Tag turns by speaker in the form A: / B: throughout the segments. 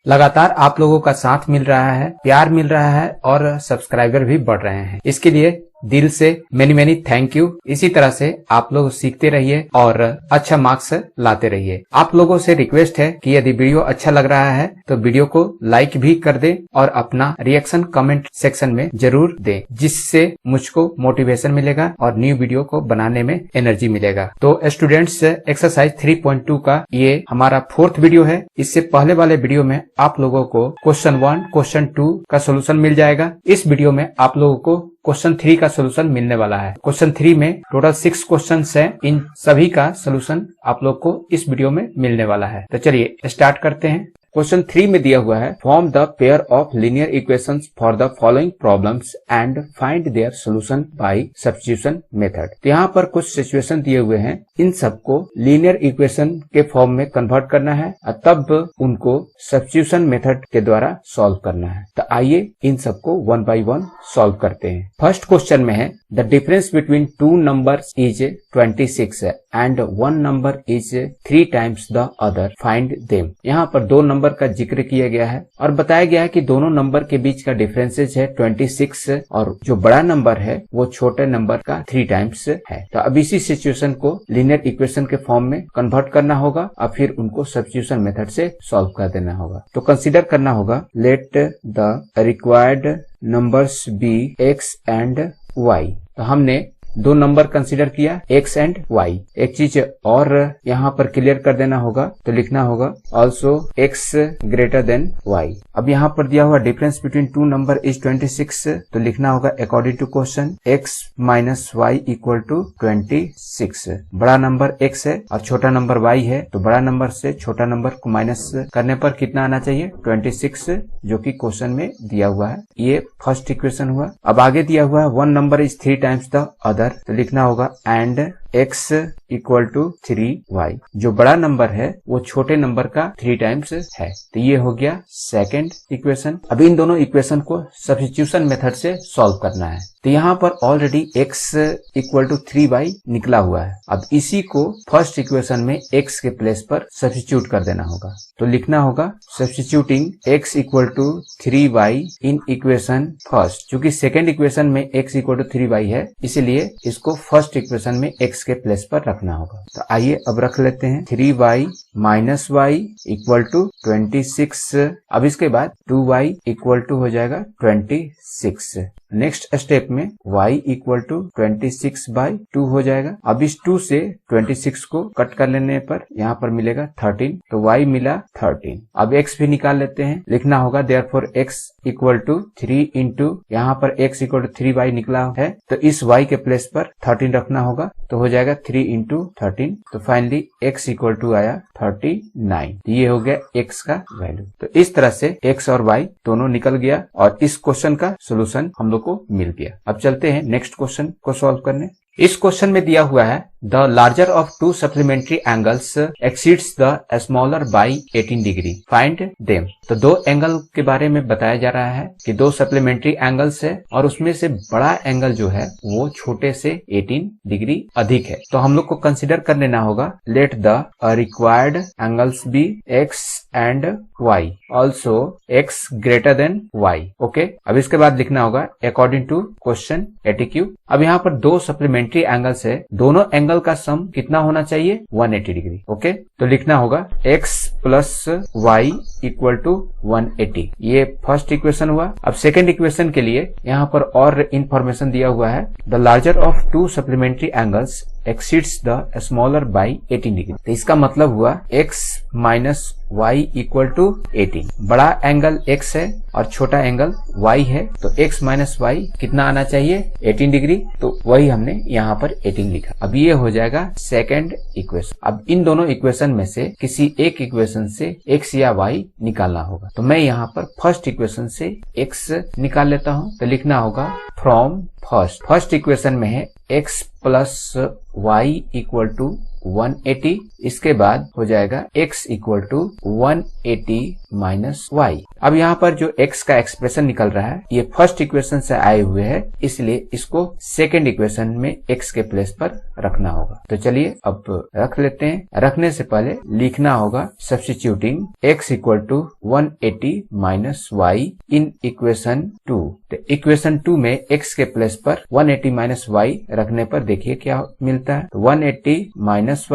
A: लगातार आप लोगों का साथ मिल रहा है, प्यार मिल रहा है और सब्सक्राइबर भी बढ़ रहे हैं। इसके लिए दिल से मेनी थैंक यू। इसी तरह से आप लोग सीखते रहिए और अच्छा मार्क्स लाते रहिए। आप लोगों से रिक्वेस्ट है कि यदि वीडियो अच्छा लग रहा है तो वीडियो को लाइक भी कर दें और अपना रिएक्शन कमेंट सेक्शन में जरूर दें, जिससे मुझको मोटिवेशन मिलेगा और न्यू वीडियो को बनाने में एनर्जी मिलेगा। तो स्टूडेंट्स, एक्सरसाइज 3.2 का ये हमारा 4th वीडियो है। इससे पहले वाले वीडियो में आप लोगों को क्वेश्चन 1, क्वेश्चन 2 का सोल्यूशन मिल जाएगा। इस वीडियो में आप लोगों को क्वेश्चन 3 का सोल्यूशन मिलने वाला है। क्वेश्चन 3 में टोटल 6 क्वेश्चन हैं। इन सभी का सोल्यूशन आप लोग को इस वीडियो में मिलने वाला है। तो चलिए स्टार्ट करते हैं। क्वेश्चन 3 में दिया हुआ है, form the pair of linear equations for the following problems and find their solution bye substitution method. तो यहाँ पर कुछ सिचुएशन दिए हुए हैं, इन सबको लीनियर इक्वेशन के फॉर्म में कन्वर्ट करना है और तब उनको सब्स्टिट्यूशन मेथड के द्वारा सॉल्व करना है। तो आइए इन सबको 1 बाय 1 सॉल्व करते हैं। फर्स्ट क्वेश्चन में है, the difference between 2 numbers is 26 and 1 number is 3 times the other, find them. यहाँ पर दो नंबर का जिक्र किया गया है और बताया गया है कि दोनों नंबर के बीच का डिफरेंसेज है 26 और जो बड़ा नंबर है वो छोटे नंबर का 3 टाइम्स है। तो अब इसी सिचुएशन को लीनियर इक्वेशन के फॉर्म में कन्वर्ट करना होगा और फिर उनको सब्स्टिट्यूशन मेथड से सॉल्व कर देना होगा। तो कंसीडर करना होगा, let the required numbers be X and Y. तो हमने दो नंबर कंसीडर किया, x एंड y। एक चीज और यहाँ पर क्लियर कर देना होगा, तो लिखना होगा also x greater than y। अब यहाँ पर दिया हुआ डिफरेंस बिटवीन 2 नंबर इज 26, तो लिखना होगा according to question x minus Y equal to 26। बड़ा नंबर x है और छोटा नंबर y है, तो बड़ा नंबर से छोटा नंबर को माइनस करने पर कितना आना चाहिए, 26, जो कि क्वेश्चन में दिया हुआ है। ये फर्स्ट इक्वेशन हुआ। अब आगे दिया हुआ है 1 number is 3 times the other, तो लिखना होगा and x equal to 3y। जो बड़ा नंबर है वो छोटे नंबर का 3 टाइम्स है। तो ये हो गया सेकंड इक्वेशन। अब इन दोनों इक्वेशन को सब्स्टिट्यूशन मेथड से सॉल्व करना है। तो यहाँ पर already x equal to 3y निकला हुआ है। अब इसी को फर्स्ट इक्वेशन में x के प्लेस पर सब्स्टिट्यूट कर देना होगा। तो लिखना होगा substituting x equal to 3y in equation first. चूंकि सेकेंड इक्वेशन में x इक्वल टू 3y है, इसीलिए इसको फर्स्ट इक्वेशन में x के प्लेस पर रखना होगा। तो आइए अब रख लेते हैं 3y minus y equal to 26। अब इसके बाद 2y इक्वल टू हो जाएगा 26। नेक्स्ट स्टेप में y इक्वल टू 26 बाई 2 हो जाएगा। अब इस 2 से 26 को कट कर लेने पर यहाँ पर मिलेगा 13, तो y मिला 13। अब x भी निकाल लेते हैं। लिखना होगा therefore x equal to 3 into, यहाँ पर x इक्वल टू 3y निकला है, तो इस y के प्लेस पर 13 रखना होगा, तो हो जाएगा 3 इंटू 13। तो फाइनली x इक्वल टू आया 39। ये हो गया x का वैल्यू। तो इस तरह से x और y दोनों निकल गया और इस क्वेश्चन का सोल्यूशन हम लोग को मिल गया। अब चलते हैं नेक्स्ट क्वेश्चन को सॉल्व करने। इस क्वेश्चन में दिया हुआ है, the larger of 2 supplementary angles exceeds the smaller by 18 degree, find them. तो दो एंगल के बारे में बताया जा रहा है कि दो सप्लीमेंट्री एंगल्स है और उसमें से बड़ा एंगल जो है वो छोटे से 18 डिग्री अधिक है। तो हम लोग को कंसिडर कर लेना होगा, let the required angles be x and y, also x greater than y। Okay, अब इसके बाद लिखना होगा अकॉर्डिंग टू क्वेश्चन ATQ। अब यहाँ पर दो सप्लीमेंट्री एंगल्स है, दोनों एंगल का सम कितना होना चाहिए, 180 डिग्री। ओके, तो लिखना होगा x plus y equal to 180। ये फर्स्ट इक्वेशन हुआ। अब सेकेंड इक्वेशन के लिए यहाँ पर और इंफॉर्मेशन दिया हुआ है, the larger of 2 supplementary angles exceeds the smaller by 18 degree. तो इसका मतलब हुआ x minus y equal to 18। बड़ा एंगल x है और छोटा एंगल y है, तो x माइनस y कितना आना चाहिए, 18 डिग्री। तो वही हमने यहाँ पर 18 लिखा। अब ये हो जाएगा सेकंड इक्वेशन। अब इन दोनों इक्वेशन में से किसी एक इक्वेशन से x या y निकालना होगा। तो मैं यहाँ पर फर्स्ट इक्वेशन से x निकाल लेता हूँ। तो लिखना होगा फ्रॉम फर्स्ट इक्वेशन में है x plus Y equal to 180। इसके बाद हो जाएगा x equal to 180 minus Y. अब यहाँ पर जो x का एक्सप्रेशन निकल रहा है ये फर्स्ट इक्वेशन से आए हुए हैं, इसलिए इसको सेकंड इक्वेशन में x के प्लेस पर रखना होगा। तो चलिए अब रख लेते हैं। रखने से पहले लिखना होगा substituting x equal to 180 minus Y in equation 2। तो इक्वेशन 2 में x के प्लेस पर 180 माइनस वाई रखने पर देखिए क्या मिलता है। तो 180 माइनस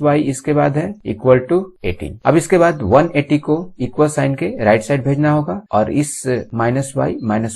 A: वाई इसके बाद है इक्वल टू 18। अब इसके बाद 180 को इक्वल साइन के राइट साइड भेजना होगा और इस माइनस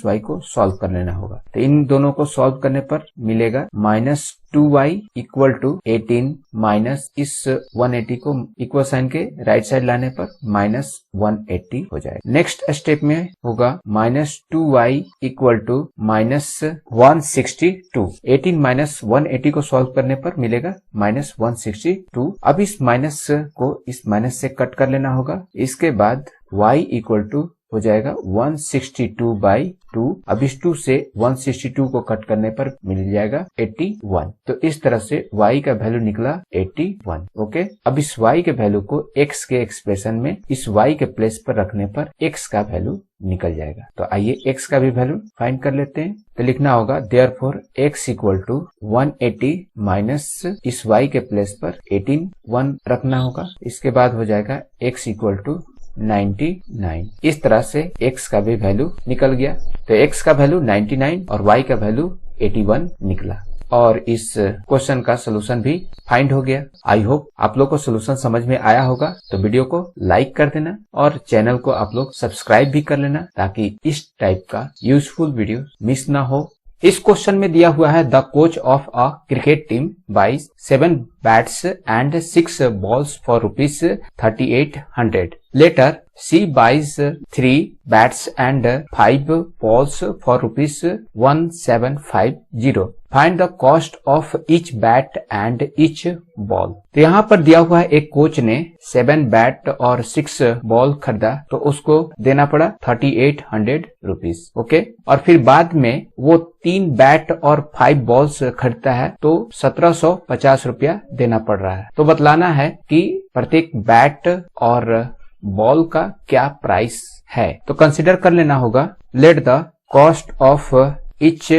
A: वाई को सॉल्व कर लेना होगा। तो इन दोनों को सॉल्व करने पर मिलेगा minus 2y equal to 18 minus इस 180 को इक्वल साइन के राइट साइड लाने पर माइनस 180 हो जाएगा। नेक्स्ट स्टेप में होगा minus 2y equal to minus 162। 18 minus 180 को सॉल्व करने पर मिलेगा माइनस 162। अब इस माइनस को इस माइनस से कट कर लेना होगा। इसके बाद y इक्वल टू हो जाएगा 162/2। अब इस 2 से 162 को कट करने पर मिल जाएगा 81। तो इस तरह से y का वैल्यू निकला 81। ओके, अब इस y के वैल्यू को x के एक्सप्रेशन में इस y के प्लेस पर रखने पर x का वैल्यू निकल जाएगा। तो आइए x का भी वैल्यू फाइंड कर लेते हैं। तो लिखना होगा therefore x equal to 180 minus इस y के प्लेस पर 1 रखना होगा। इसके बाद हो जाएगा x इक्वल टू 99। इस तरह से x का भी वैल्यू निकल गया। तो x का वैल्यू 99 और y का वैल्यू 81 निकला और इस क्वेश्चन का सलूशन भी फाइंड हो गया। आई होप आप लोग को सलूशन समझ में आया होगा। तो वीडियो को लाइक कर देना और चैनल को आप लोग सब्सक्राइब भी कर लेना ताकि इस टाइप का यूजफुल वीडियो मिस ना हो। इस क्वेश्चन में दिया हुआ है the coach of a cricket team buys 7 bats and 6 balls for ₹3800। Later, she buys 3 bats and 5 balls for ₹1750. Find the cost of each bat and each ball. तो यहाँ पर दिया हुआ है एक कोच ने 7 बैट और 6 बॉल खरीदा तो उसको देना पड़ा ₹3800। ओके, और फिर बाद में वो 3 बैट और 5 बॉल्स खरीदता है तो ₹1750 देना पड़ रहा है। तो बतलाना है कि प्रत्येक बैट और बॉल का क्या प्राइस है। तो कंसिडर कर लेना होगा let the cost of each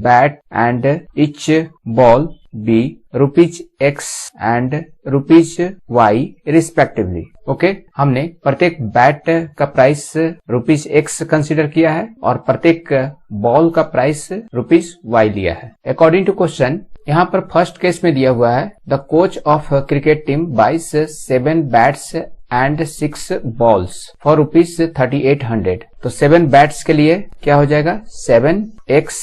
A: bat and each ball be ₹X and ₹Y respectively. Okay, हमने प्रत्येक बैट का प्राइस ₹X कंसिडर किया है और प्रत्येक बॉल का प्राइस ₹Y लिया है। अकॉर्डिंग टू क्वेश्चन यहाँ पर फर्स्ट केस में दिया हुआ है the coach of cricket team buys 7 bats and 6 balls for ₹3800। तो 7 बैट्स के लिए क्या हो जाएगा 7x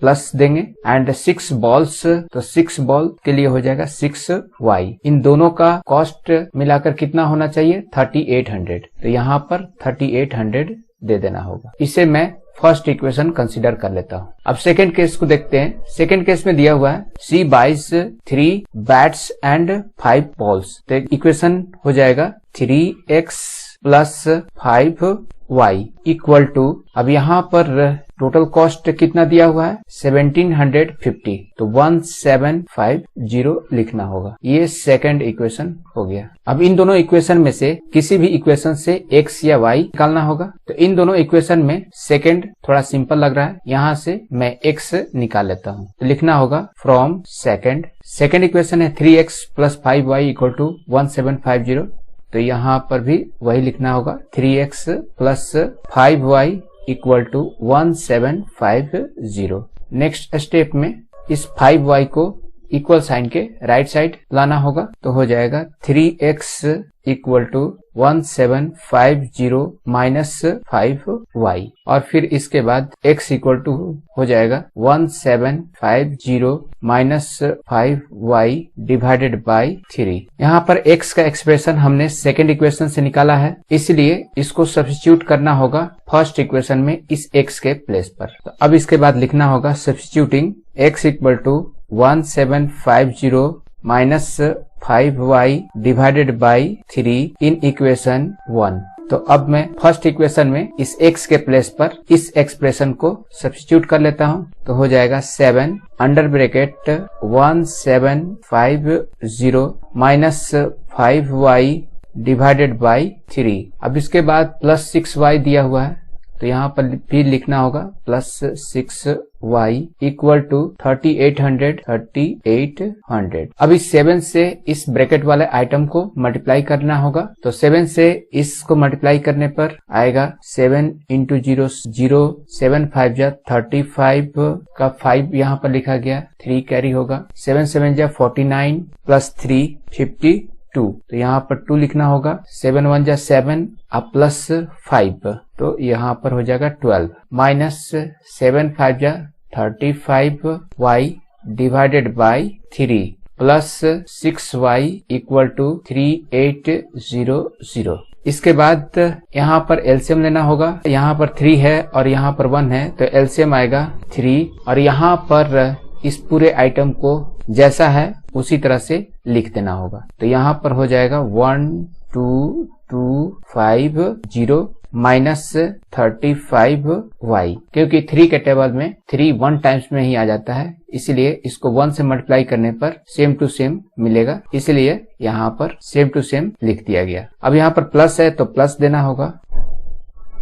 A: प्लस देंगे एंड 6 बॉल्स तो 6 बॉल के लिए हो जाएगा 6y। इन दोनों का कॉस्ट मिलाकर कितना होना चाहिए 3800। तो यहाँ पर 3800 दे देना होगा। इसे मैं फर्स्ट इक्वेशन कंसीडर कर लेता हूँ। अब सेकेंड केस को देखते हैं। सेकेंड केस में दिया हुआ है सी बाइज 3 बैट्स एंड 5 बॉल्स। तो इक्वेशन हो जाएगा 3x plus 5y equal to, अब यहाँ पर टोटल कॉस्ट कितना दिया हुआ है 1750। तो 1750 लिखना होगा। ये सेकंड इक्वेशन हो गया। अब इन दोनों इक्वेशन में से किसी भी इक्वेशन से x या y निकालना होगा। तो इन दोनों इक्वेशन में सेकंड थोड़ा सिंपल लग रहा है, यहाँ से मैं x निकाल लेता हूँ। तो लिखना होगा फ्रॉम सेकंड इक्वेशन है 3x plus 5y equal to 1750। तो यहाँ पर भी वही लिखना होगा 3x plus 5y equal to 1750। Next step में इस 5y को इक्वल साइन के राइट साइड लाना होगा। तो हो जाएगा 3x equal to 1750 minus 5y और फिर इसके बाद x इक्वल टू हो जाएगा 1750 माइनस 5y डिवाइडेड बाय 3। यहाँ पर x का एक्सप्रेशन हमने सेकेंड इक्वेशन से निकाला है, इसलिए इसको सब्स्टिट्यूट करना होगा फर्स्ट इक्वेशन में इस x के प्लेस पर। तो अब इसके बाद लिखना होगा substituting x equal to 1750 minus 5y divided by 3 in equation 1। तो अब मैं फर्स्ट इक्वेशन में इस x के प्लेस पर इस एक्सप्रेशन को सब्स्टिट्यूट कर लेता हूं। तो हो जाएगा 7 under bracket 1750 minus 5y divided by 3। अब इसके बाद प्लस 6y दिया हुआ है, तो यहाँ पर फिर लिखना होगा प्लस 6y इक्वल टू 3800। अब इस 7 से इस ब्रैकेट वाले आइटम को मल्टीप्लाई करना होगा। तो 7 से इसको मल्टीप्लाई करने पर आएगा 7 इंटू 0 0, 7 5 जा 35 का 5 यहाँ पर लिखा गया, 3 कैरी होगा, 7 7 जा 49 प्लस 3 52। तो यहाँ पर 2 लिखना होगा, 7 1 जा 7 अब प्लस 5, तो यहाँ पर हो जाएगा 12 माइनस 7 5 जा 35y divided by 3 plus 6y equal to 3800। इसके बाद यहाँ पर एलसीएम लेना होगा। यहाँ पर 3 है और यहाँ पर 1 है, तो एलसीएम आएगा 3 और यहाँ पर इस पूरे आइटम को जैसा है उसी तरह से लिख देना होगा। तो यहाँ पर हो जाएगा 12250 माइनस 35y, क्योंकि 3 के टेबल में 3 1 टाइम्स में ही आ जाता है, इसीलिए इसको 1 से मल्टीप्लाई करने पर सेम टू सेम मिलेगा, इसलिए यहाँ पर सेम टू सेम लिख दिया गया। अब यहाँ पर प्लस है तो प्लस देना होगा।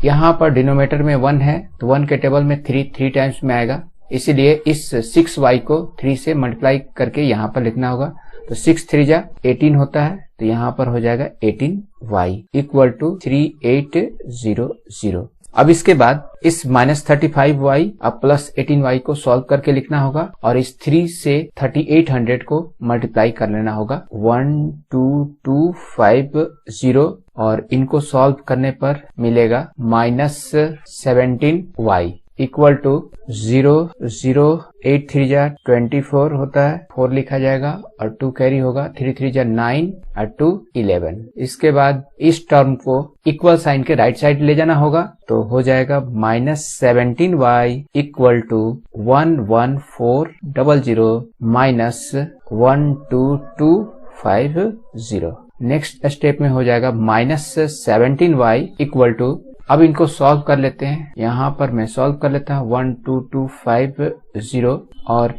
A: यहाँ पर डिनोमिनेटर में 1 है, तो 1 के टेबल में 3 टाइम्स में आएगा, इसीलिए इस 6y को 3 से मल्टीप्लाई करके यहाँ पर लिखना होगा। तो 6 3 जा 18 होता है, तो यहाँ पर हो जाएगा 18y इक्वल टू 3800। अब इसके बाद इस माइनस 35y अब प्लस 18y को सॉल्व करके लिखना होगा और इस 3 से 3800 को मल्टीप्लाई कर लेना होगा 12250 और इनको सॉल्व करने पर मिलेगा माइनस 17y इक्वल टू 0 0 8 3 जा 24 होता है, 4 लिखा जाएगा और 2 कैरी होगा, 3 3 जा 9 और 2 11। इसके बाद इस टर्म को इक्वल साइन के राइट साइड ले जाना होगा, तो हो जाएगा minus 17y equal to 11400 minus 12250। Next step में हो जाएगा माइनस 17y इक्वल टू, अब इनको सॉल्व कर लेते हैं। यहाँ पर मैं सॉल्व कर लेता हूँ 12250 और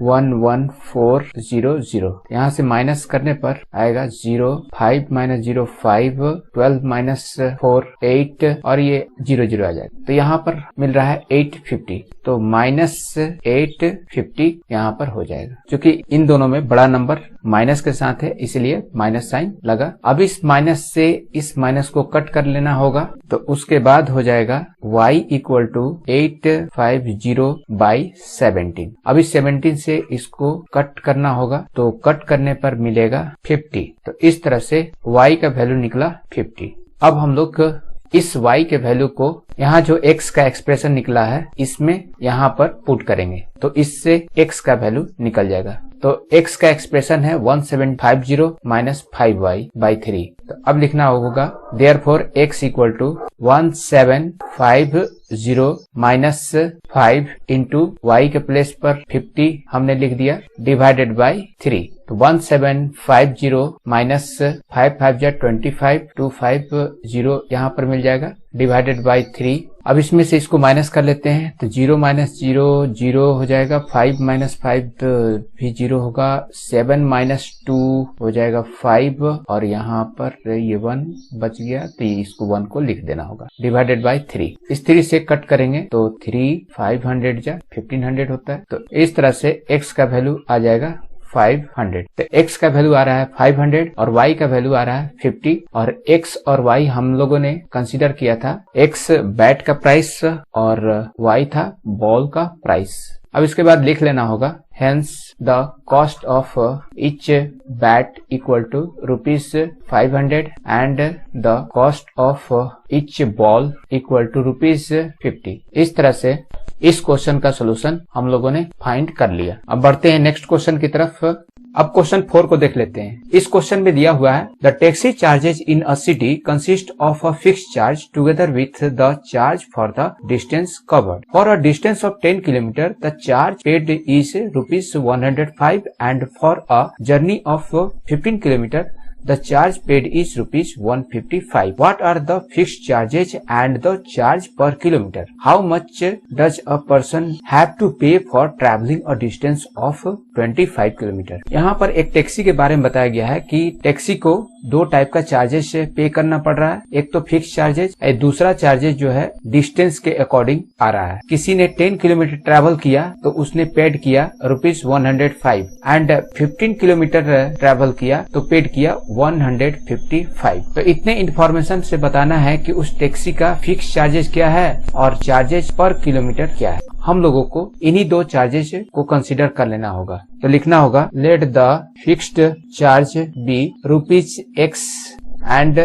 A: 11400। यहाँ से माइनस करने पर आएगा 0 5 माइनस 0 5, 12 माइनस 4 8 और ये 0 0 आ जाएगा। तो यहाँ पर मिल रहा है 850, तो माइनस 850 यहाँ पर हो जाएगा। क्योंकि इन दोनों में बड़ा नंबर माइनस के साथ है, इसलिए माइनस साइन लगा। अब इस माइनस से इस माइनस को कट कर लेना होगा, तो उसके बाद हो जाएगा y इक्वल टू 850 बाई 17। अब इस 17 से इसको कट करना होगा, तो कट करने पर मिलेगा 50। तो इस तरह से y का वैल्यू निकला 50। अब हम लोग इस y के वैल्यू को यहाँ जो x का एक्सप्रेशन निकला है इसमें यहाँ पर पुट करेंगे, तो इससे x का वैल्यू निकल जाएगा। तो x का एक्सप्रेशन है 1750 माइनस 5y बाई 3। तो अब लिखना होगा therefore x equal to 1750 minus 5 into y के प्लेस पर 50 हमने लिख दिया डिवाइडेड बाई 3। तो 1750 माइनस 5 5 जा 25 250 यहाँ पर मिल जाएगा डिवाइडेड बाई 3। अब इसमें से इसको माइनस कर लेते हैं, तो 0 माइनस 0 0 हो जाएगा, 5 माइनस 5 भी 0 होगा, 7 माइनस 2 हो जाएगा 5 और यहाँ पर ये 1 बच गया, तो इसको 1 को लिख देना होगा डिवाइडेड बाई 3। इस 3 से कट करेंगे तो 3 500 जा 1500 होता है। तो इस तरह से x का वैल्यू आ जाएगा 500। तो x का वैल्यू आ रहा है 500 और y का वैल्यू आ रहा है 50। और x और y हम लोगों ने कंसीडर किया था, x बैट का प्राइस और y था बॉल का प्राइस। अब इसके बाद लिख लेना होगा hence the cost of each bat equal to ₹500 and the cost of each ball equal to ₹50। इस तरह से इस क्वेश्चन का सोल्यूशन हम लोगों ने फाइंड कर लिया। अब बढ़ते हैं नेक्स्ट क्वेश्चन की तरफ। अब क्वेश्चन 4 को देख लेते हैं। इस क्वेश्चन में दिया हुआ है the taxi charges in a city consist of a fixed charge together with the charge for the distance covered. For a distance of 10 kilometre the charge paid is ₹105 and for a journey of 15 kilometer the charge paid is rupees 155. What are the fixed charges and the charge per kilometer? How much does a person have to pay for traveling a distance of 25 kilometre? यहाँ पर एक taxi के बारे में बताया गया है कि टैक्सी को दो टाइप का चार्जेस पे करना पड़ रहा है। एक तो फिक्स चार्जेस, दूसरा चार्जेस जो है डिस्टेंस के अकॉर्डिंग आ रहा है। किसी ने 10 किलोमीटर ट्रैवल किया तो उसने पेड किया रुपीज 105 एंड 15 किलोमीटर ट्रैवल किया तो पेड किया 155। तो इतने इंफॉर्मेशन से बताना है कि उस टैक्सी का फिक्स चार्जेस क्या है और चार्जेस पर किलोमीटर क्या है। हम लोगों को इन्हीं दो चार्जेस को कंसीडर कर लेना होगा। तो लिखना होगा let the fixed charge be rupees X and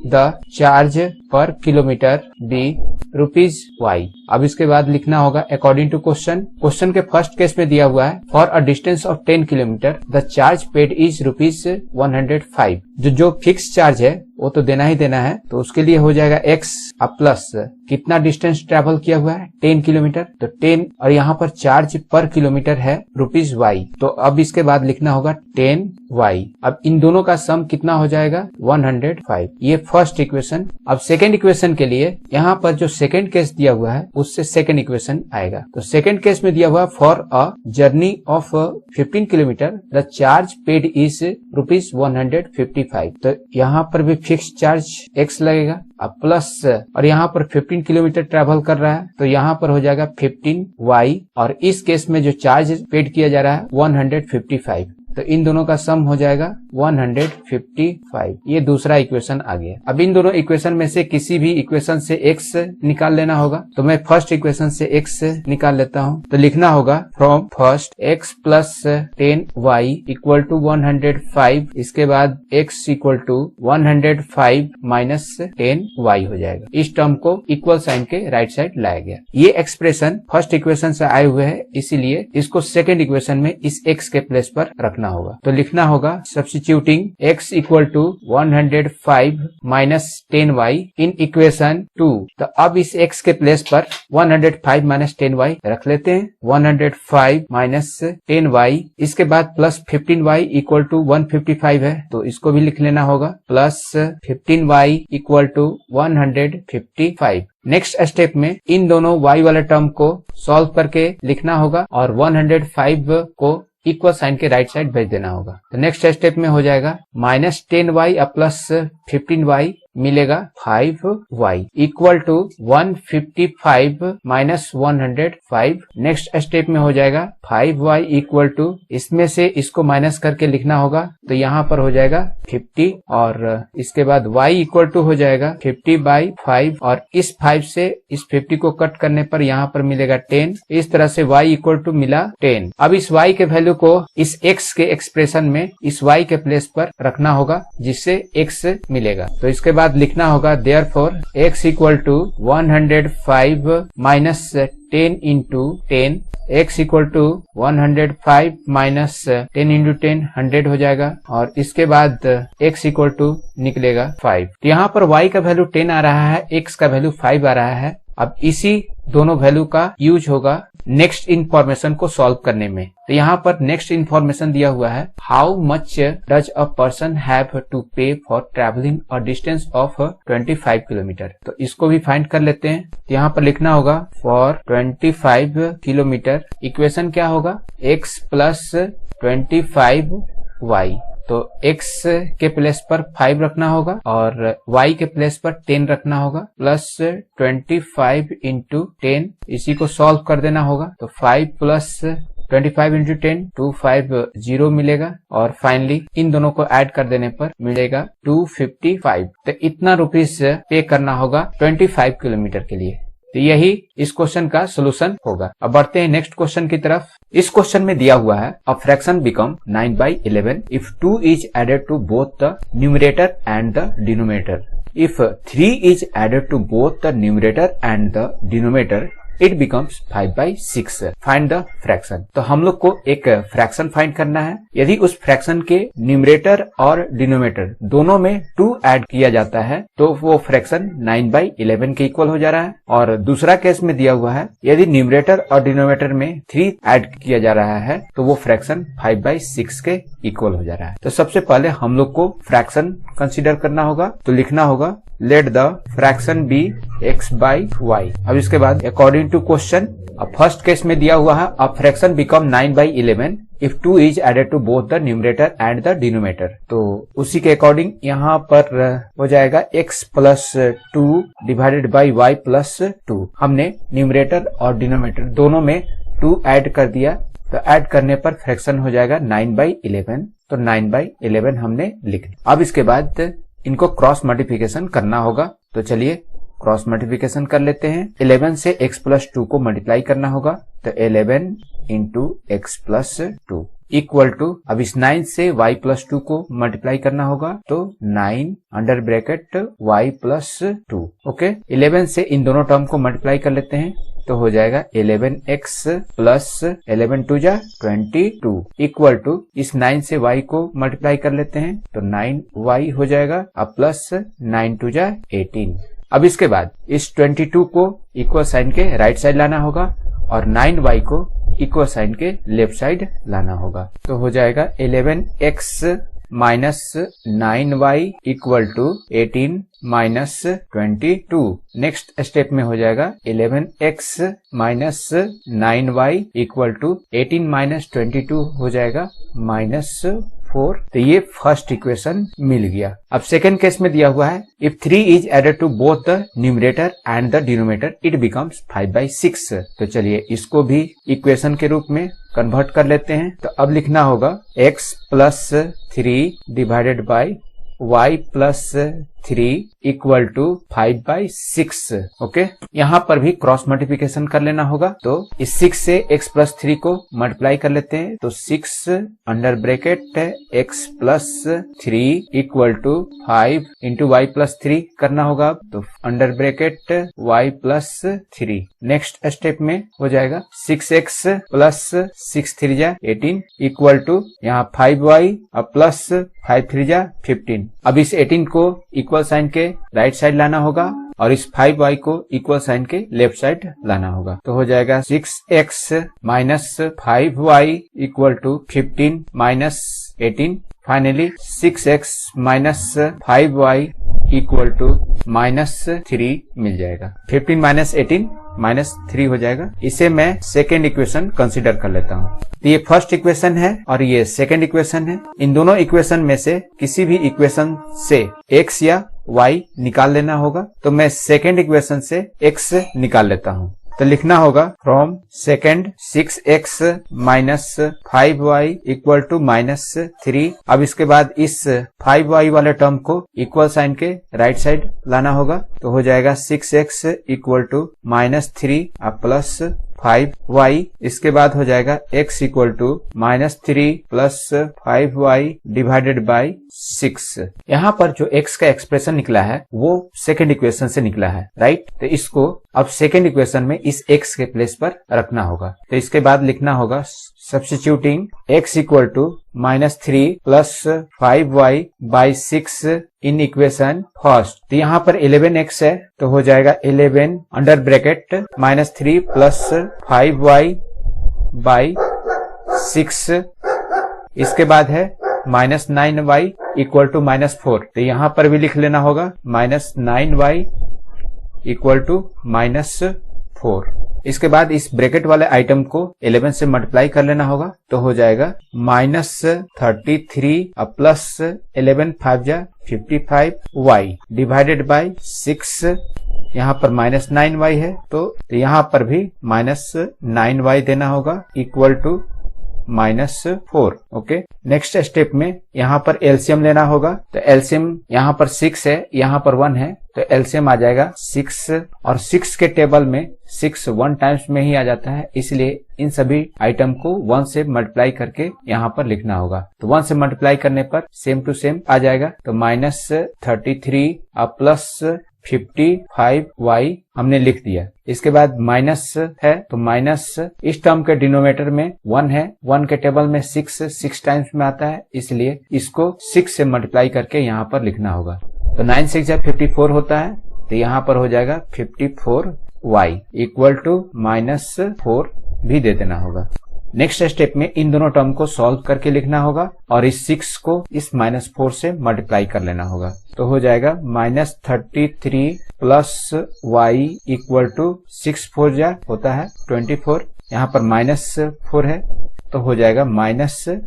A: the charge per kilometre be rupees Y. अब इसके बाद लिखना होगा अकॉर्डिंग टू क्वेश्चन के फर्स्ट केस में दिया हुआ है for a distance of 10 kilometre the charge paid is rupees 105। जो फिक्स चार्ज है वो तो देना ही देना है, तो उसके लिए हो जाएगा x अब प्लस कितना डिस्टेंस ट्रैवल किया हुआ है 10 किलोमीटर, तो 10 और यहाँ पर चार्ज पर किलोमीटर है रुपीज वाई। तो अब इसके बाद लिखना होगा 10 वाई। अब इन दोनों का सम कितना हो जाएगा 105। ये फर्स्ट इक्वेशन। अब सेकेंड इक्वेशन के लिए यहाँ पर जो सेकेंड केस दिया हुआ है उससे सेकेंड इक्वेशन आएगा। तो सेकेंड केस में दिया हुआ for a journey of 15 kilometre the charge paid is rupees 155। तो यहाँ पर भी फिक्स चार्ज x लगेगा अब प्लस और यहाँ पर 15 किलोमीटर ट्रैवल कर रहा है तो यहाँ पर हो जाएगा 15y और इस केस में जो चार्ज पेड किया जा रहा है 155। तो इन दोनों का सम हो जाएगा 155। ये दूसरा इक्वेशन आ गया। अब इन दोनों इक्वेशन में से किसी भी इक्वेशन से x निकाल लेना होगा। तो मैं फर्स्ट इक्वेशन से x निकाल लेता हूँ। तो लिखना होगा from first x plus 10y equal to 105। इसके बाद x equal to 105 minus 10y हो जाएगा। इस टर्म को इक्वल साइन के राइट साइड लाया गया। ये एक्सप्रेशन फर्स्ट इक्वेशन से आए हुए है, इसीलिए इसको सेकेंड इक्वेशन में इस x के प्लेस पर रखना होगा। तो लिखना होगा substituting x equal to 105 minus 10y in equation 2। तो अब इस x के प्लेस पर 105 माइनस 10y रख लेते हैं। 105 माइनस 10y इसके बाद प्लस 15y इक्वल टू 155 है, तो इसको भी लिख लेना होगा plus 15y equal to 155। Next step में इन दोनों y वाले टर्म को सॉल्व करके लिखना होगा और 105 को इक्वल साइन के राइट साइड भेज देना होगा। तो नेक्स्ट स्टेप में हो जाएगा माइनस 10y अब प्लस 15y मिलेगा 5y equal to 155 minus 105। Next step में हो जाएगा 5y इक्वल टू इसमें से इसको माइनस करके लिखना होगा, तो यहाँ पर हो जाएगा 50 और इसके बाद y इक्वल टू हो जाएगा 50/5 और इस 5 से इस 50 को कट करने पर यहाँ पर मिलेगा 10। इस तरह से y इक्वल टू मिला 10। अब इस y के वैल्यू को इस x के एक्सप्रेशन में इस y के प्लेस पर रखना होगा जिससे x मिलेगा। तो इसके बाद लिखना होगा therefore x equal to 105 minus 10 into 10 x equal to 105 minus 10 into 10 100 हो जाएगा और इसके बाद x इक्वल टू निकलेगा 5। तो यहाँ पर y का वैल्यू 10 आ रहा है, x का वैल्यू 5 आ रहा है। अब इसी दोनों वैल्यू का यूज होगा नेक्स्ट इन्फॉर्मेशन को सॉल्व करने में। तो यहाँ पर नेक्स्ट इन्फॉर्मेशन दिया हुआ है how much does a person have to pay for travelling a distance of 25 kilometre. तो इसको भी फाइंड कर लेते हैं। तो यहाँ पर लिखना होगा फॉर 25 किलोमीटर इक्वेशन क्या होगा x प्लस 25y। तो x के प्लेस पर 5 रखना होगा और y के प्लेस पर 10 रखना होगा प्लस 25 इंटू 10 इसी को सॉल्व कर देना होगा। तो 5 प्लस 25 इंटू 10 250 मिलेगा और फाइनली इन दोनों को ऐड कर देने पर मिलेगा 255। तो इतना रुपीस पे करना होगा 25 किलोमीटर के लिए। तो यही इस क्वेश्चन का सोल्यूशन होगा। अब बढ़ते हैं नेक्स्ट क्वेश्चन की तरफ। इस क्वेश्चन में दिया हुआ है a fraction become 9/11 if 2 is added to both the numerator and the denominator. If 3 is added to both the numerator and the denominator it becomes 5/6। Find the fraction. तो हम लोग को एक फ्रैक्शन फाइंड करना है। यदि उस फ्रैक्शन के न्यूमरेटर और डिनोमिनेटर दोनों में 2 ऐड किया जाता है तो वो फ्रैक्शन 9/11 के इक्वल हो जा रहा है। और दूसरा केस में दिया हुआ है यदि न्यूमरेटर और डिनोमिनेटर में 3 ऐड किया जा रहा है तो वो फ्रैक्शन 5/6 के इक्वल हो जा रहा है। तो सबसे पहले हम लोग को फ्रैक्शन कंसीडर करना होगा, तो लिखना होगा let the fraction be x by y. अब इसके बाद अकॉर्डिंग टू क्वेश्चन, अब फर्स्ट केस में दिया हुआ है a fraction become 9/11 if 2 is added to both the numerator and the denominator। तो उसी के अकॉर्डिंग यहाँ पर हो जाएगा x plus 2 divided by y plus 2। हमने न्यूमरेटर और डिनोमिनेटर दोनों में 2 ऐड कर दिया, तो ऐड करने पर फ्रैक्शन हो जाएगा 9/11। तो 9/11 हमने लिख दिया। अब इसके बाद इनको क्रॉस मल्टीप्लिकेशन करना होगा, तो चलिए क्रॉस मल्टीप्लिकेशन कर लेते हैं। 11 से x प्लस 2 को मल्टीप्लाई करना होगा, तो 11 into x plus 2 equal to, अब इस 9 से y प्लस 2 को मल्टीप्लाई करना होगा, तो 9 under bracket y plus 2। Okay, 11 से इन दोनों टर्म को मल्टीप्लाई कर लेते हैं, तो हो जाएगा 11x प्लस 11 2 जा 22 इक्वल टू, इस 9 से y को मल्टीप्लाई कर लेते हैं, तो 9y हो जाएगा, अब प्लस 9 2 जा 18। अब इसके बाद इस 22 को इक्वल साइन के राइट साइड लाना होगा और 9y को इक्वल साइन के लेफ्ट साइड लाना होगा, तो हो जाएगा 11x minus 9y equal to 18 minus 22। Next step में हो जाएगा 11x minus 9y equal to 18 minus 22 हो जाएगा माइनस 4। तो ये फर्स्ट इक्वेशन मिल गया। अब सेकेंड केस में दिया हुआ है if 3 is added to both the numerator and the denominator it becomes 5/6। तो चलिए इसको भी इक्वेशन के रूप में कन्वर्ट कर लेते हैं। तो अब लिखना होगा x plus 3 divided by y plus 3 equal to 5/6। Okay, यहाँ पर भी क्रॉस मल्टीप्लिकेशन कर लेना होगा, तो इस 6 से x प्लस 3 को मल्टीप्लाई कर लेते हैं, तो 6 under bracket x plus 3 equal to 5 into y plus 3 करना होगा, तो under bracket y plus 3। Next step में हो जाएगा 6x प्लस 6 3 जा 18 इक्वल टू यहाँ 5y और प्लस 5 3 जा 15। अब इस 18 को इक्वल साइन के राइट साइड लाना होगा और इस 5y को इक्वल साइन के लेफ्ट साइड लाना होगा, तो हो जाएगा 6x minus 5y equal to 15 minus 18। Finally 6x minus 5y equal to minus 3 मिल जाएगा। 15 माइनस 18 माइनस 3 हो जाएगा। इसे मैं सेकेंड इक्वेशन कंसीडर कर लेता हूँ। तो ये फर्स्ट इक्वेशन है और ये सेकेंड इक्वेशन है। इन दोनों इक्वेशन में से किसी भी इक्वेशन से x या y निकाल लेना होगा, तो मैं सेकेंड इक्वेशन से x निकाल लेता हूँ। तो लिखना होगा from second 6x minus 5y equal to minus 3। अब इसके बाद इस 5y वाले टर्म को इक्वल साइन के राइट साइड लाना होगा, तो हो जाएगा 6x इक्वल टू माइनस 3 अब प्लस 5y। इसके बाद हो जाएगा x equal to minus 3 plus 5y divided by 6। यहाँ पर जो x का एक्सप्रेशन निकला है वो सेकेंड इक्वेशन से निकला है, राइट। तो इसको अब सेकेंड इक्वेशन में इस x के प्लेस पर रखना होगा। तो इसके बाद लिखना होगा substituting x equal to minus 3 plus 5y by 6 in equation first. तो यहाँ पर 11x है, तो हो जाएगा 11 under bracket minus 3 plus 5y by 6। इसके बाद है minus 9y equal to minus 4। तो यहाँ पर भी लिख लेना होगा minus 9y equal to minus 4। इसके बाद इस ब्रैकेट वाले आइटम को 11 से मल्टीप्लाई कर लेना होगा, तो हो जाएगा माइनस 33 अब प्लस 11 5 जा 55y डिवाइडेड बाई 6। यहाँ पर माइनस 9y है, तो यहाँ पर भी माइनस 9y देना होगा equal to minus 4। Okay, next step में यहाँ पर एलसीएम लेना होगा। तो एलसीएम यहाँ पर 6 है, यहाँ पर 1 है, तो एलसीएम आ जाएगा 6 और 6 के टेबल में 6 1 टाइम्स में ही आ जाता है, इसलिए इन सभी आइटम को 1 से मल्टीप्लाई करके यहाँ पर लिखना होगा। तो 1 से मल्टीप्लाई करने पर सेम टू सेम आ जाएगा, तो माइनस 33 अब प्लस 55y हमने लिख दिया। इसके बाद माइनस है, तो माइनस इस टर्म के डिनोमिनेटर में 1 है, 1 के टेबल में 6 टाइम्स में आता है, इसलिए इसको 6 से मल्टीप्लाई करके यहाँ पर लिखना होगा। तो 9 6 जा 54 होता है, तो यहाँ पर हो जाएगा 54y इक्वल टू माइनस 4 भी दे देना होगा। नेक्स्ट स्टेप में इन दोनों टर्म को सॉल्व करके लिखना होगा और इस 6 को इस -4 से मल्टीप्लाई कर लेना होगा। तो हो जाएगा -33 प्लस y इक्वल टू 6 4 जा होता है 24, यहाँ पर -4 है तो हो जाएगा -24।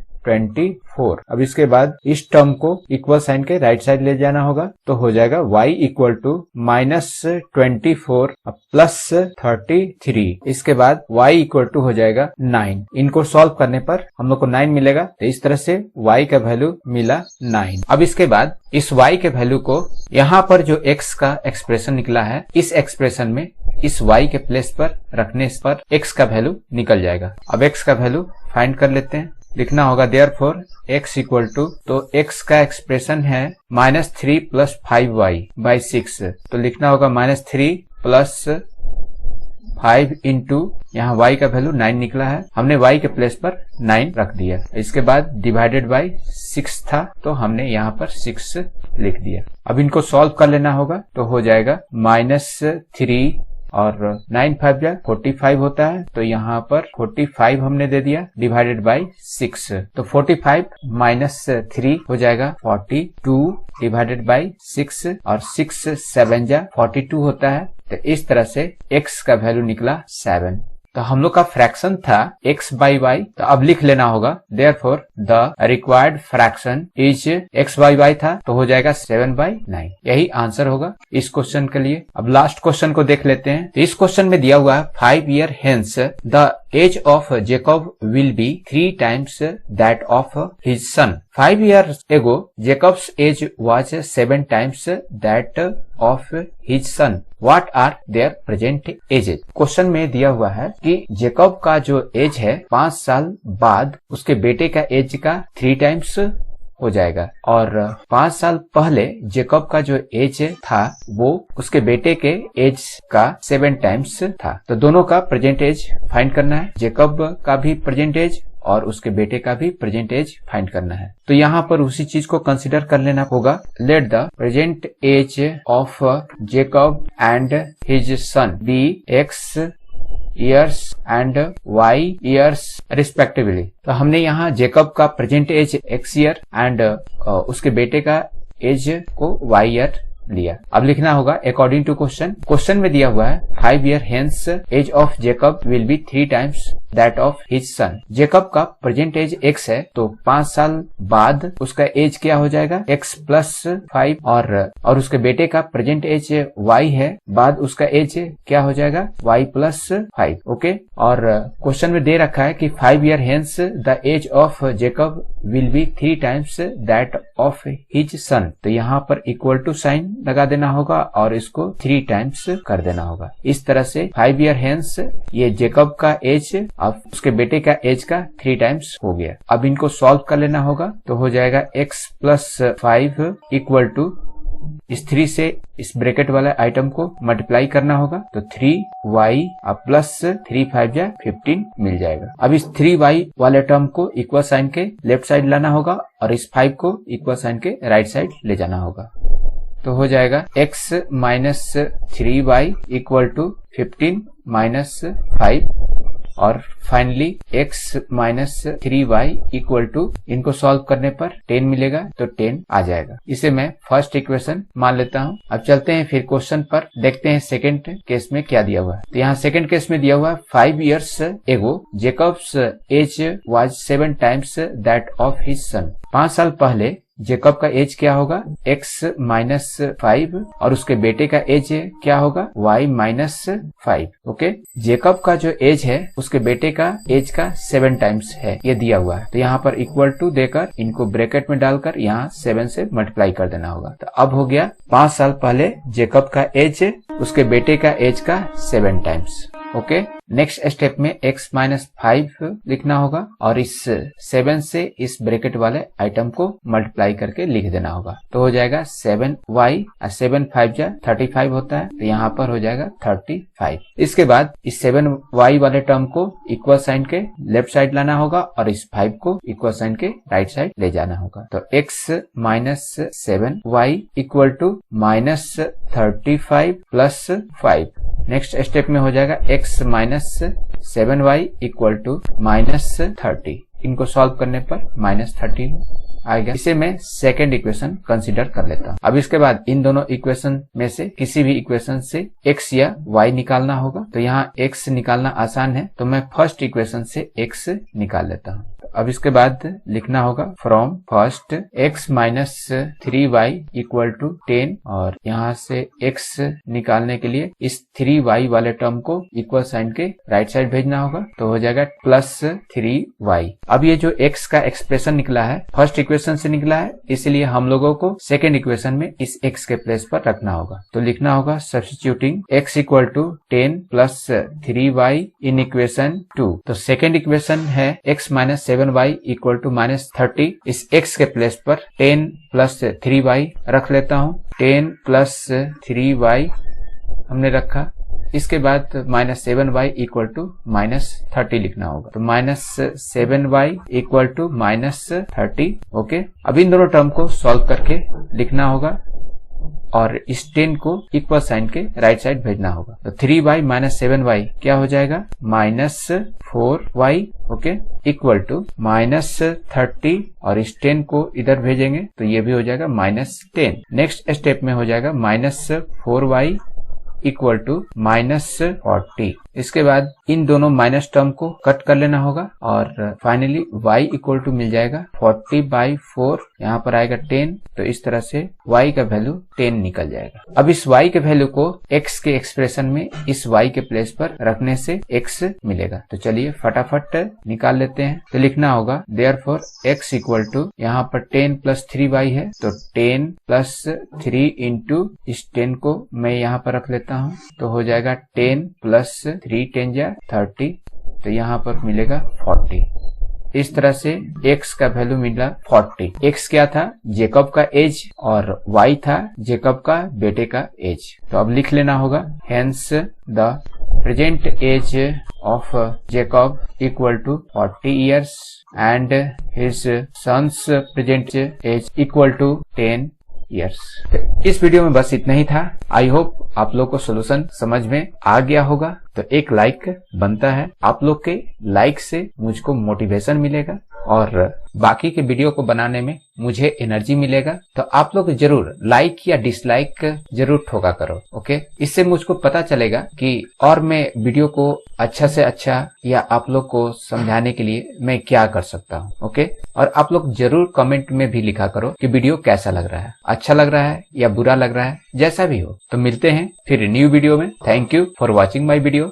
A: अब इसके बाद इस टर्म को इक्वल साइन के राइट साइड ले जाना होगा तो हो जाएगा y इक्वल टू -24 प्लस 33। इसके बाद y इक्वल टू हो जाएगा 9। इनको सॉल्व करने पर हम लोग को 9 मिलेगा। तो इस तरह से y का वैल्यू मिला 9। अब इसके बाद इस y के वैल्यू को यहाँ पर जो x का एक्सप्रेशन निकला है इस एक्सप्रेशन में इस y के प्लेस पर रखने पर x का वैल्यू निकल जाएगा। अब x का वैल्यू फाइंड कर लेते हैं। लिखना होगा देयरफॉर x इक्वल टू, तो x का एक्सप्रेशन है -3 प्लस 5y बाई 6। तो लिखना होगा -3 प्लस 5 इंटू यहाँ y का वैल्यू 9 निकला है, हमने y के प्लेस पर 9 रख दिया। इसके बाद डिवाइडेड बाई 6 था तो हमने यहाँ पर 6 लिख दिया। अब इनको सॉल्व कर लेना होगा तो हो जाएगा -3 और 9 5 जा 45 होता है तो यहाँ पर 45 हमने दे दिया डिवाइडेड बाई 6। तो 45 माइनस 3 हो जाएगा 42 डिवाइडेड बाई 6 और 6 7 जा 42 होता है। तो इस तरह से x का वैल्यू निकला 7। तो हम लोग का फ्रैक्शन था x बाई y, तो अब लिख लेना होगा therefore the required fraction is x by y था तो हो जाएगा 7/9। यही आंसर होगा इस क्वेश्चन के लिए। अब लास्ट क्वेश्चन को देख लेते हैं। तो इस क्वेश्चन में दिया हुआ है 5 year hence the age of Jacob will be 3 times that of his son. 5 years ago Jacob's age was 7 times that of his son. What are their present ages? Question में दिया हुआ है कि जेकब का जो एज है 5 साल बाद उसके बेटे का एज का 3 times हो जाएगा और 5 साल पहले जेकब का जो एज था वो उसके बेटे के एज का 7 times था। तो दोनों का प्रेजेंट एज फाइंड करना है, जेकब का भी प्रेजेंट एज और उसके बेटे का भी प्रेजेंट एज फाइंड करना है। तो यहाँ पर उसी चीज को कंसीडर कर लेना होगा। Let the present age of Jacob and his son be x years and y years respectively। तो हमने यहाँ जेकब का present age x year and उसके बेटे का एज को y year लिया। अब लिखना होगा अकॉर्डिंग टू क्वेश्चन। क्वेश्चन में दिया हुआ है 5 year hence age of Jacob will be 3 times that of his son. Jacob का प्रेजेंट एज x है तो 5 साल बाद उसका एज क्या हो जाएगा x प्लस 5 और उसके बेटे का प्रेजेंट एज y है, बाद उसका एज क्या हो जाएगा y प्लस 5। ओके, और क्वेश्चन में दे रखा है कि 5 year hence the age of Jacob will be 3 times that of his son. तो यहाँ पर इक्वल टू साइन लगा देना होगा और इसको 3 times कर देना होगा। इस तरह से 5 year hence ये जेकब का एज अब उसके बेटे का एज का 3 times हो गया। अब इनको सॉल्व कर लेना होगा तो हो जाएगा x प्लस 5 इक्वल टू इस 3 से इस ब्रैकेट वाला आइटम को मल्टीप्लाई करना होगा तो 3y अब प्लस 3 5 जा 15 मिल जाएगा। अब इस 3y वाले टर्म को इक्वल साइन के लेफ्ट साइड लाना होगा और इस 5 को इक्वल साइन के राइट साइड ले जाना होगा। तो हो जाएगा x minus 3y equal to 15 minus 5 और finally x minus 3y equal to, इनको सॉल्व करने पर 10 मिलेगा तो 10 आ जाएगा। इसे मैं फर्स्ट इक्वेशन मान लेता हूँ। अब चलते हैं फिर क्वेश्चन पर, देखते हैं सेकंड केस में क्या दिया हुआ है। तो यहाँ सेकंड केस में दिया हुआ है 5 years ago Jacob's age was 7 times that of his son. 5 साल पहले जेकब का एज क्या होगा x माइनस 5 और उसके बेटे का एज क्या होगा y माइनस 5। ओके, जेकब का जो एज है उसके बेटे का एज का 7 times है, ये दिया हुआ है। तो यहाँ पर इक्वल टू देकर इनको ब्रैकेट में डालकर यहाँ 7 से मल्टीप्लाई कर देना होगा। तो अब हो गया 5 साल पहले जेकब का एज उसके बेटे का एज का 7 times। ओके, नेक्स्ट स्टेप में x माइनस 5 लिखना होगा और इस 7 से इस ब्रैकेट वाले आइटम को मल्टीप्लाई करके लिख देना होगा। तो हो जाएगा 7y और 7 5 जा 35 होता है तो यहाँ पर हो जाएगा 35। इसके बाद इस 7y वाले टर्म को इक्वल साइन के लेफ्ट साइड लाना होगा और इस 5 को इक्वल साइन के राइट साइड ले जाना होगा। तो x minus 7y equal to minus 35 plus 5। Next step में हो जाएगा x minus 7y equal to -30। इनको सॉल्व करने पर -30 आएगा। इसे मैं सेकेंड इक्वेशन कंसीडर कर लेता हूँ। अब इसके बाद इन दोनों इक्वेशन में से किसी भी इक्वेशन से x या y निकालना होगा। तो यहाँ x निकालना आसान है, तो मैं फर्स्ट इक्वेशन से x निकाल लेता हूँ। अब इसके बाद लिखना होगा from first x minus 3y equal to 10, और यहाँ से x निकालने के लिए इस 3y वाले टर्म को इक्वल साइन के राइट साइड भेजना होगा, तो हो जाएगा +3y। अब ये जो x का एक्सप्रेशन निकला है फर्स्ट इक्वेशन से निकला है, इसलिए हम लोगों को सेकेंड इक्वेशन में इस x के प्लेस पर रखना होगा। तो लिखना होगा substituting x equal to 10 plus 3y in equation 2। तो सेकेंड इक्वेशन है x minus 7y equal to -30। इस x के प्लेस पर 10 प्लस 3y रख लेता हूँ। 10 प्लस 3y हमने रखा। इसके बाद -7y इक्वल टू -30 लिखना होगा। तो -7y इक्वल टू -30। ओके, अब इन दोनों टर्म को सॉल्व करके लिखना होगा और इस 10 को इक्वल साइन के राइट साइड भेजना होगा। तो 3y माइनस 7y क्या हो जाएगा? -4y। ओके, इक्वल टू -30, और इस 10 को इधर भेजेंगे तो ये भी हो जाएगा -10। नेक्स्ट स्टेप में हो जाएगा -4y इक्वल टू -40। इसके बाद इन दोनों माइनस टर्म को कट कर लेना होगा और फाइनली y इक्वल टू मिल जाएगा 40/4। यहाँ पर आएगा 10, तो इस तरह से y का वैल्यू 10 निकल जाएगा। अब इस y के वैल्यू को x के एक्सप्रेशन में इस y के प्लेस पर रखने से x मिलेगा। तो चलिए फटाफट निकाल लेते हैं। तो लिखना होगा देयरफॉर x इक्वल टू, यहाँ पर 10 प्लस 3y है, तो 10 प्लस 3 इंटू इस 10 को मैं यहाँ पर रख लेता हूँ, तो हो जाएगा 10 प्लस 3 10 जा 30, तो यहाँ पर मिलेगा 40। इस तरह से x का वैल्यू मिला 40। x क्या था? जेकब का एज, और y था जेकब का बेटे का एज। तो अब लिख लेना होगा hence the present age of Jacob equal to 40 years and his son's present age equal to 10 years। इस वीडियो में बस इतना ही था। आई होप आप लोग को सोल्यूशन समझ में आ गया होगा। तो एक लाइक बनता है, आप लोग के लाइक से मुझको मोटिवेशन मिलेगा और बाकी के वीडियो को बनाने में मुझे एनर्जी मिलेगा। तो आप लोग जरूर लाइक या डिसलाइक जरूर ठोका करो। ओके, इससे मुझको पता चलेगा कि और मैं वीडियो को अच्छा से अच्छा या आप लोग को समझाने के लिए मैं क्या कर सकता हूँ। ओके, और आप लोग जरूर कमेंट में भी लिखा करो कि वीडियो कैसा लग रहा है, अच्छा लग रहा है या बुरा लग रहा है, जैसा भी हो। तो मिलते हैं फिर न्यू वीडियो में। Thank you for watching my video.